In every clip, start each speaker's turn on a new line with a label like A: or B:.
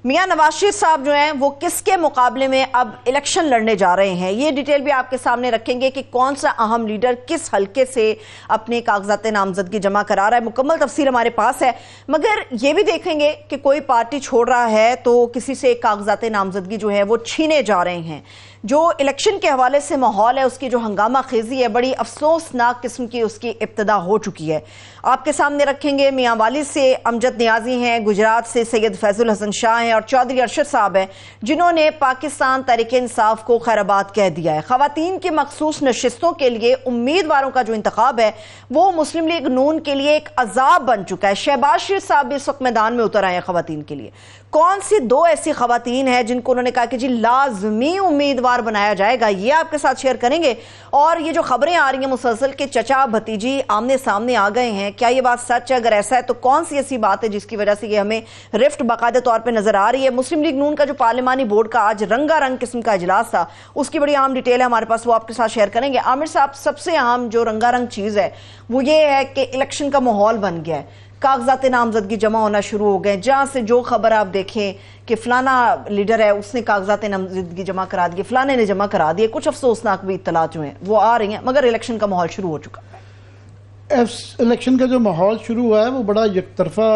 A: میاں نواز شریف صاحب جو ہیں وہ کس کے مقابلے میں اب الیکشن لڑنے جا رہے ہیں، یہ ڈیٹیل بھی آپ کے سامنے رکھیں گے کہ کون سا اہم لیڈر کس حلقے سے اپنے کاغذات نامزدگی جمع کرا رہا ہے۔ مکمل تفصیل ہمارے پاس ہے، مگر یہ بھی دیکھیں گے کہ کوئی پارٹی چھوڑ رہا ہے تو کسی سے کاغذات نامزدگی جو ہے وہ چھینے جا رہے ہیں۔ جو الیکشن کے حوالے سے ماحول ہے، اس کی جو ہنگامہ خیزی ہے، بڑی افسوسناک قسم کی اس کی ابتدا ہو چکی ہے۔ آپ کے سامنے رکھیں گے میاں والی سے امجد نیازی ہیں، گجرات سے سید فیض الحسن شاہ ہیں اور چودھری ارشد صاحب ہیں، جنہوں نے پاکستان تحریک انصاف کو خیر آباد کہہ دیا ہے۔ خواتین کی مخصوص نشستوں کے لیے امیدواروں کا جو انتخاب ہے وہ مسلم لیگ نون کے لیے ایک عذاب بن چکا ہے۔ شہباز شریف صاحب بھی اس وقت میدان میں اتر آئے ہیں خواتین کے لیے۔ کون سی دو ایسی خواتین ہیں جن کو انہوں نے کہا کہ جی لازمی امیدوار بنایا جائے گا، یہ آپ کے ساتھ شیئر کریں گے۔ اور یہ جو خبریں آ رہی ہیں مسلسل کہ چچا بھتیجی آمنے سامنے آ گئے ہیں، کیا یہ بات سچ ہے؟ اگر ایسا ہے تو کون سی ایسی بات ہے جس کی وجہ سے یہ ہمیں رفٹ باقاعدہ طور پہ نظر آ رہی ہے؟ مسلم لیگ نون کا جو پارلیمانی بورڈ کا آج رنگا رنگ قسم کا اجلاس تھا، اس کی بڑی اہم ڈیٹیل ہے ہمارے پاس، وہ آپ کے ساتھ شیئر کریں گے۔ عامر صاحب، سب سے اہم جو رنگا رنگ چیز ہے وہ یہ ہے کہ الیکشن کا ماحول بن گیا ہے، کاغذات نامزدگی جمع ہونا شروع ہو گئے، جہاں سے جو خبر آپ دیکھیں کہ فلانا لیڈر ہے اس نے کاغذات نامزدگی جمع کرا دیے، فلانے نے جمع کرا دیے، کچھ افسوسناک بھی اطلاعات جو ہیں وہ آ رہی ہیں، مگر الیکشن کا ماحول شروع ہو چکا ہے۔
B: الیکشن کا جو ماحول شروع ہوا ہے وہ بڑا یک طرفہ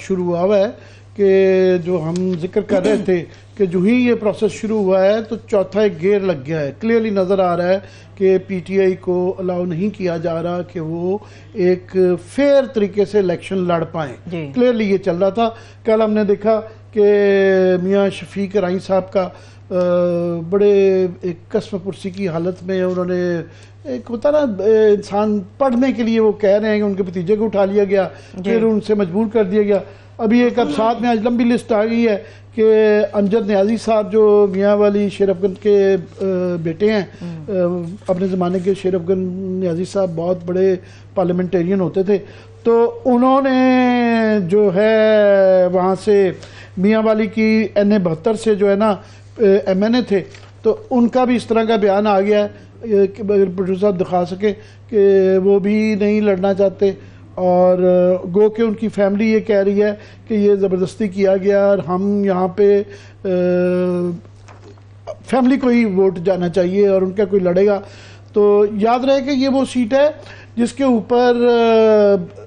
B: شروع ہوا ہے کہ جو ہم ذکر کر رہے تھے کہ جو ہی یہ پروسیس شروع ہوا ہے تو چوتھا ایک گیئر لگ گیا ہے۔ کلیئرلی نظر آ رہا ہے کہ پی ٹی آئی کو الاؤ نہیں کیا جا رہا کہ وہ ایک فیئر طریقے سے الیکشن لڑ پائیں۔ کلیئرلی یہ چل رہا تھا۔ کل ہم نے دیکھا کہ میاں شفیق رائی صاحب کا بڑے ایک قسم پرسی کی حالت میں انہوں نے ایک ہوتا نا انسان پڑھنے کے لیے وہ کہہ رہے ہیں کہ ان کے بھتیجے کو اٹھا لیا گیا، پھر ان سے مجبور کر دیا گیا۔ ابھی ایک اب ساتھ میں آج لمبی لسٹ آ گئی ہے کہ امجد نیازی صاحب جو میاں والی شیر افگن کے بیٹے ہیں، اپنے زمانے کے شیر افگن نیازی صاحب بہت بڑے پارلیمنٹیرین ہوتے تھے، تو انہوں نے جو ہے وہاں سے میاں والی کی N72 سے جو ہے نا ایم این اے تھے، تو ان کا بھی اس طرح کا بیان آ گیا ہے کہ اگر پروڈیوسر صاحب دکھا سکے کہ وہ بھی نہیں لڑنا چاہتے، اور گو کہ ان کی فیملی یہ کہہ رہی ہے کہ یہ زبردستی کیا گیا اور ہم یہاں پہ فیملی کو ہی ووٹ جانا چاہیے اور ان کا کوئی لڑے گا۔ تو یاد رہے کہ یہ وہ سیٹ ہے جس کے اوپر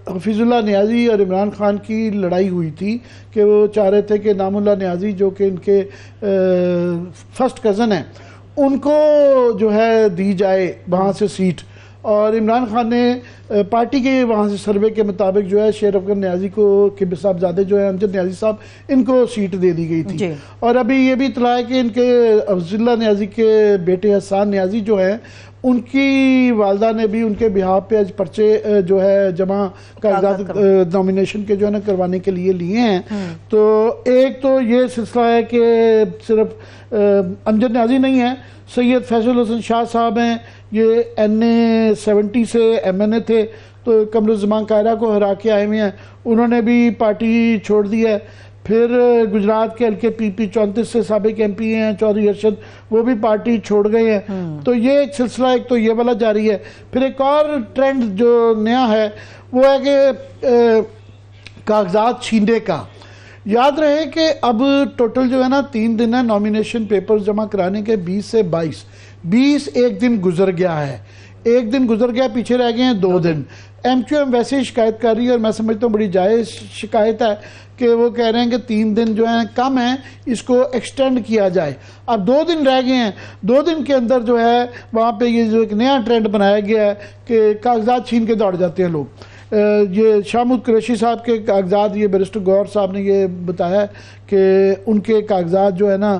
B: حفیظ اللہ نیازی اور عمران خان کی لڑائی ہوئی تھی کہ وہ چاہ رہے تھے کہ نام اللہ نیازی جو کہ ان کے فرسٹ کزن ہیں ان کو جو ہے دی جائے وہاں سے سیٹ، اور عمران خان نے پارٹی کے وہاں سے سروے کے مطابق جو ہے شیر افگن نیازی کو کہ صاحب زادے جو ہے امجد نیازی صاحب ان کو سیٹ دے دی گئی تھی۔ اور ابھی یہ بھی اطلاع ہے کہ ان کے حفیظ اللہ نیازی کے بیٹے حسان نیازی جو ہیں ان کی والدہ نے بھی ان کے بہاف پہ آج پرچے جو ہے جمع کاغذات نامینیشن کے جو ہے نا کروانے کے لیے لیے ہیں۔ تو ایک تو یہ سلسلہ ہے کہ صرف امجد نیازی نہیں ہے، سید فیض الحسن شاہ صاحب ہیں، یہ N70 سے ایم این اے تھے، تو قمر الزمان قاہرہ کو ہرا کے آئے ہوئے ہیں، انہوں نے بھی پارٹی چھوڑ دی ہے۔ پھر گجرات کے ہلکے PP 34 سے سابق MP ہیں چودھری ارشد، وہ بھی پارٹی چھوڑ گئے ہیں۔ تو یہ ایک سلسلہ ایک تو یہ والا جاری ہے۔ پھر ایک اور ٹرینڈ جو نیا ہے وہ ہے کہ کاغذات چھیننے کا۔ یاد رہے کہ اب ٹوٹل جو ہے نا 3 دن ہے نامینیشن پیپرز جمع کرانے کے، 20 سے 22 ایک دن گزر گیا ہے، ایک دن گزر گیا، پیچھے رہ گئے ہیں 2 دن۔ MQM ویسے ہی شکایت کر رہی ہے اور میں سمجھتا ہوں بڑی جائز شکایت ہے کہ وہ کہہ رہے ہیں کہ 3 دن جو ہیں کم ہیں، اس کو ایکسٹینڈ کیا جائے۔ اب 2 دن رہ گئے ہیں، 2 دن کے اندر جو ہے وہاں پہ یہ جو ایک نیا ٹرینڈ بنایا گیا ہے کہ کاغذات چھین کے دوڑ جاتے ہیں لوگ۔ یہ شاہ محمود قریشی صاحب کے کاغذات، یہ بیرسٹر گوہر صاحب نے یہ بتایا کہ ان کے کاغذات جو ہے نا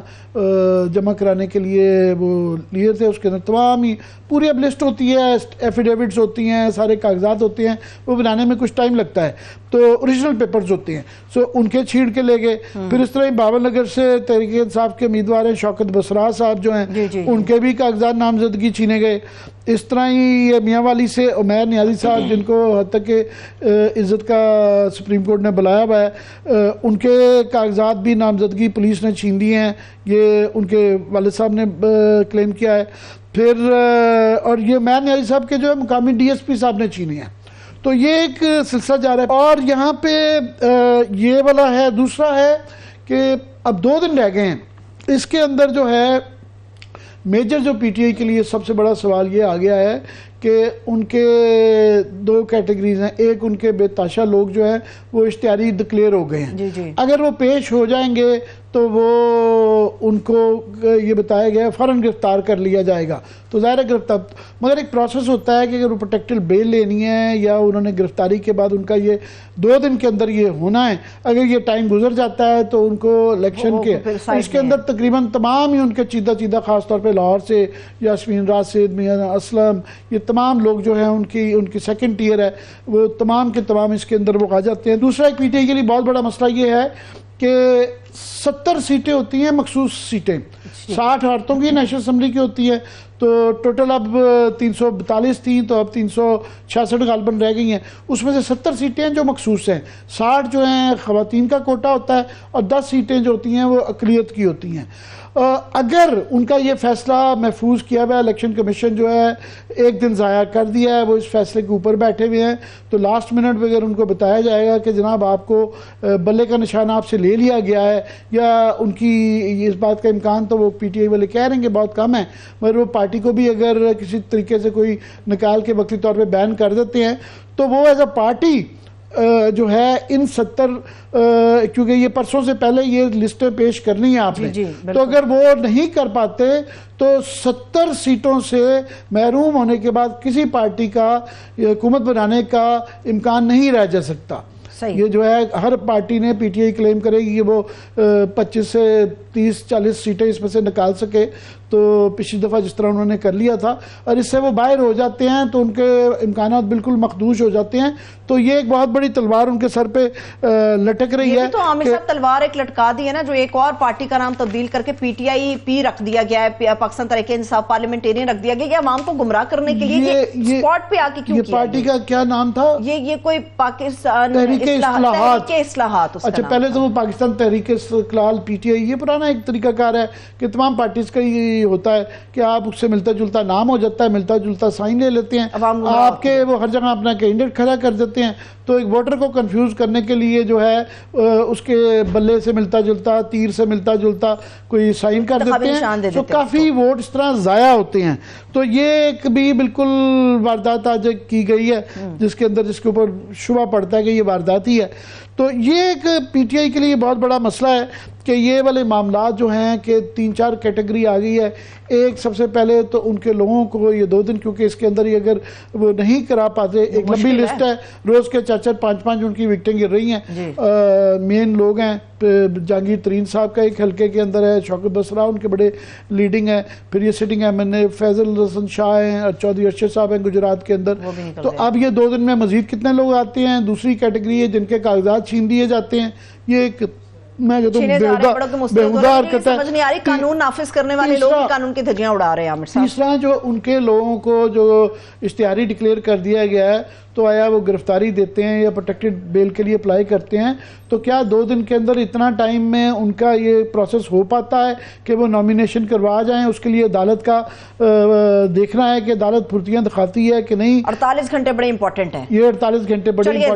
B: جمع کرانے کے لیے وہ لیے تھے، اس کے اندر تمام ہی پوری اب لسٹ ہوتی ہے، ایفیڈیوٹس ہوتی ہیں، سارے کاغذات ہوتے ہیں، وہ بنانے میں کچھ ٹائم لگتا ہے، تو اوریجنل پیپرز ہوتے ہیں، سو ان کے چھیڑ کے لے گئے۔ پھر اس طرح ہی باول نگر سے تحریک انصاف کے امیدوار ہیں شوکت بسرا صاحب جو ہیں، ان کے بھی کاغذات نامزدگی چھینے گئے۔ اس طرح ہی یہ میاں والی سے عمیر نیازی صاحب جن کو حد تک کہ عزت کا سپریم کورٹ نے بلایا ہوا ہے، ان کے کاغذات بھی نامزدگی پولیس نے چھین دی ہیں، یہ ان کے والد صاحب نے کلیم کیا ہے۔ پھر اور یہ عمیر نیازی صاحب کے جو ہے مقامی DSP صاحب نے چھینے ہیں۔ تو یہ ایک سلسلہ جا رہا ہے، اور یہاں پہ یہ والا ہے۔ دوسرا ہے کہ اب 2 دن رہ گئے ہیں، اس کے اندر جو ہے میجر جو پی ٹی آئی کے لیے سب سے بڑا سوال یہ آ گیا ہے کہ ان کے 2 کیٹیگریز ہیں. ایک ان کے بے تاشا لوگ جو ہیں وہ اشتہاری ڈکلیئر ہو گئے ہیں.
A: جی.
B: اگر وہ پیش ہو جائیں گے تو وہ ان کو یہ بتایا گیا فوراً گرفتار کر لیا جائے گا. تو ظاہر ہے گرفتار، مگر ایک پروسیس ہوتا ہے کہ اگر وہ پروٹیکٹڈ بیل لینی ہے یا انہوں نے گرفتاری کے بعد ان کا یہ 2 دن کے اندر یہ ہونا ہے. اگر یہ ٹائم گزر جاتا ہے تو ان کو الیکشن کے اس کے اندر تقریباً تمام ہی ان کے چیدہ خاص طور پہ لاہور سے یاسمین راشد، میاں اسلم، یہ تمام لوگ جو ہیں ان کی سیکنڈ ٹیئر ہے، وہ تمام کے تمام اس کے اندر وہ آ جاتے ہیں. دوسرا ایک پی ٹی آئی کے لیے بہت بڑا مسئلہ یہ ہے کہ 70 سیٹیں ہوتی ہیں مخصوص سیٹیں، 60 عورتوں کی نیشنل اسمبلی کی ہوتی ہے، تو ٹوٹل اب 342 تھیں تو اب 366 غالباً رہ گئی ہیں. اس میں سے 70 سیٹیں ہیں جو مخصوص ہیں، 60 جو ہیں خواتین کا کوٹا ہوتا ہے اور 10 سیٹیں جو ہوتی ہیں وہ اقلیت کی ہوتی ہیں. اگر ان کا یہ فیصلہ محفوظ کیا ہوا الیکشن کمیشن جو ہے ایک دن ضائع کر دیا ہے، وہ اس فیصلے کے اوپر بیٹھے ہوئے ہیں، تو لاسٹ منٹ میں اگر ان کو بتایا جائے گا کہ جناب آپ کو بلے کا نشان آپ سے لے لیا گیا ہے، یا ان کی اس بات کا امکان تو وہ پی ٹی آئی والے کہہ رہے ہیں کہ بہت کم ہے، مگر وہ پارٹی کو بھی اگر کسی طریقے سے کوئی نکال کے وقتی طور پہ بین کر دیتے ہیں تو وہ ایز اے پارٹی جو ہے ان 70 کیونکہ یہ پرسوں سے پہلے یہ لسٹیں پیش کرنی ہیں آپ نے، تو اگر وہ نہیں کر پاتے تو 70 سیٹوں سے محروم ہونے کے بعد کسی پارٹی کا حکومت بنانے کا امکان نہیں رہ جا سکتا. یہ جو ہے ہر پارٹی نے پی ٹی آئی کلیم کرے گی کہ وہ 25 سے 30-40 سیٹیں اس میں سے نکال سکے، تو پچھلی دفعہ جس طرح انہوں نے کر لیا تھا، اور اس سے وہ باہر ہو جاتے ہیں تو ان کے امکانات بالکل مخدوش ہو جاتے ہیں. تو یہ ایک بہت بڑی تلوار ان کے سر پہ لٹک رہی ہے.
A: تو عامر صاحب تلوار ایک لٹکا دی ہے نا، جو ایک اور پارٹی کا نام تبدیل کر کے پی ٹی آئی پی رکھ دیا گیا ہے، پاکستان تحریک انصاف پارلیمنٹیرین رکھ دیا گیا. یہ عوام کو گمراہ کرنے کے لیے اسپاٹ پہ آ کے کیوں
B: یہ پارٹی کا کیا نام تھا؟
A: یہ کوئی پاکستان
B: تحریک
A: اصلاحات.
B: اچھا، پہلے تو وہ پاکستان تحریک اصلاحات پی ٹی آئی، یہ پرانا ایک طریقہ کار ہے کہ تمام پارٹیز کا یہ ہوتا ہے کہ آپ اس سے ملتا جلتا نام ہو جاتا ہے، ملتا جلتا سائن لے لیتے ہیں، آپ کے وہ ہر جگہ اپنا کینڈیڈیٹ کھڑا کر دیتے ہیں، تو ایک ووٹر کو کنفیوز کرنے کے لیے جو ہے اس کے بلے سے ملتا جلتا، تیر سے ملتا جلتا کوئی سائن کر دیتے ہیں، تو کافی ووٹ اس طرح ضائع ہوتے ہیں. تو یہ ایک بھی بالکل واردات آج کی گئی ہے جس کے اوپر شبہ پڑتا ہے کہ یہ واردات ہی ہے. تو یہ ایک پی ٹی آئی کے لیے بہت بڑا مسئلہ ہے کہ یہ والے معاملات جو ہیں کہ 3-4 کیٹیگری آ گئی ہے. ایک سب سے پہلے تو ان کے لوگوں کو یہ 2 دن، کیونکہ اس کے اندر ہی اگر وہ نہیں کرا پاتے، ایک لمبی لسٹ ہے، روز کے 4-4 5-5 ان کی وکٹیں گر رہی ہیں. مین لوگ ہیں، جہانگیر ترین صاحب کا ایک حلقے کے اندر ہے، شوکت بسرا ان کے بڑے لیڈنگ ہیں، پھر یہ سٹنگ ایم این اے فیضل حسن شاہ ہیں اور چودھری ارشد صاحب ہیں گجرات کے اندر. تو اب یہ 2 دن میں مزید کتنے لوگ آتے ہیں. دوسری کیٹیگری ہے جن کے کاغذات چھین دیے جاتے ہیں. یہ ایک میں جو
A: بےہودہ حرکت ہے، سمجھ نہیں آ رہی، قانون نافذ کرنے والے لوگ قانون کی دھجیاں اڑا رہے ہیں. عامر صاحب،
B: تیسرا جو ان کے لوگوں کو جو اشتہاری ڈکلیئر کر دیا گیا ہے، تو آیا وہ گرفتاری دیتے ہیں یا پروٹیکٹڈ بیل کے لیے اپلائی کرتے ہیں، تو کیا 2 دن کے اندر اتنا ٹائم میں ان کا یہ پروسیس ہو پاتا ہے کہ وہ نامینیشن کروا جائیں؟ اس کے لیے عدالت کا دیکھنا ہے کہ عدالت پھرتیاں دکھاتی ہے کہ نہیں.
A: 48 گھنٹے بڑے امپورٹنٹ ہیں.
B: یہ 48 گھنٹے بڑے امپورٹنٹ